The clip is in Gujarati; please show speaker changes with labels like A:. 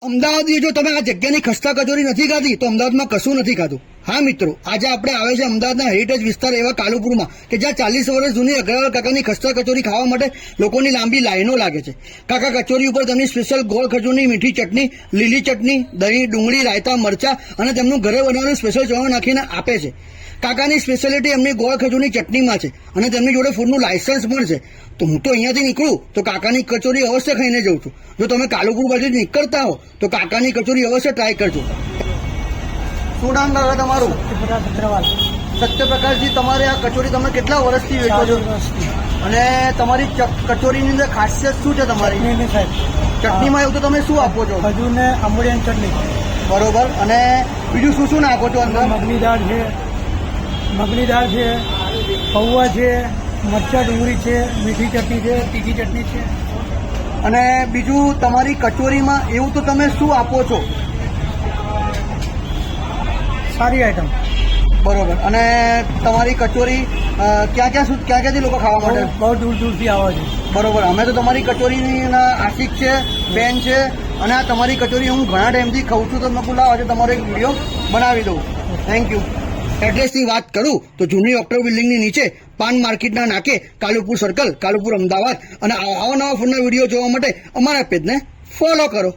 A: અમદાવાદ જો તમે આ જગ્યાની ખસ્તા કચોરી નથી ખાધી તો અમદાવાદમાં કશું નથી ખાધું। હા મિત્રો, આજે આપણે આવે છે અમદાવાદના હેરિટેજ વિસ્તાર એવા કાલુપુરમાં કે જ્યાં 40 વર્ષ જૂની અગ્રવાલ કાકાની ખસ્તા કચોરી ખાવા માટે લોકોની લાંબી લાઈનો લાગે છે। કાકા કચોરી ઉપર તેમની સ્પેશિયલ ગોળ ખજૂરની મીઠી ચટણી, લીલી ચટણી, દહીં, ડુંગળી, રાયતા, મરચા અને તેમનું ઘરે બનાવેલું સ્પેશિયલ ચવાણું નાખીને આપે છે। કાકાની સ્પેશિયાલિટી એમની ગોળ ખજૂરની ચટણીમાં છે અને તેમની જોડે ફૂડનું લાયસન્સ પણ છે। તો હું તો અહીંયાથી નીકળું તો કાકાની કચોરી અવશ્ય ખાઈને જઉં છું। જો તમે કાલુપુર બાજુ નીકળતા હો તો કાકાની કચોરી અવશ્ય ટ્રાય કરજો। શું નામ દાદા તમારું? સત્યપ્રકાશજી, તમારે આ કચોરી તમે કેટલા વર્ષથી વેચો છો અને તમારી કચોરીની અંદર ખાસિયત શું છે તમારી? ચટણીમાં એવું તો તમે શું આપો છો?
B: ખજૂર ને આંબોળિયાની ચટણી,
A: બરોબર। અને બીજું શું શું નાખો છો અંદર?
B: મગની દાળ છે, પૌવા છે, મરચા ડુંગળી છે, મીઠી ચટણી છે, તીખી ચટણી છે।
A: અને બીજું તમારી કચોરીમાં એવું તો તમે શું આપો છો?
B: સારી આઈટમ,
A: બરોબર। અને તમારી કચોરી ક્યાંથી લોકો ખાવા માટે?
B: બહુ દૂર દૂરથી આવે છે।
A: બરોબર। અમે તો તમારી કચોરીના આશિક છે, બેન છે અને આ તમારી કચોરી હું ઘણા ટાઈમથી ખાઉં છું, તો મેં બોલાવો આજે તમારો એક વિડીયો બનાવી દઉં। Thank you. એડ્રેસની વાત કરું તો જૂની ઓક્ટર બિલ્ડિંગની નીચે પાન માર્કેટના નાકે કાલુપુર સર્કલ, કાલુપુર, અમદાવાદ। અને આવા નવા ફૂડના વિડીયો જોવા માટે અમારા પેજને ફોલો કરો।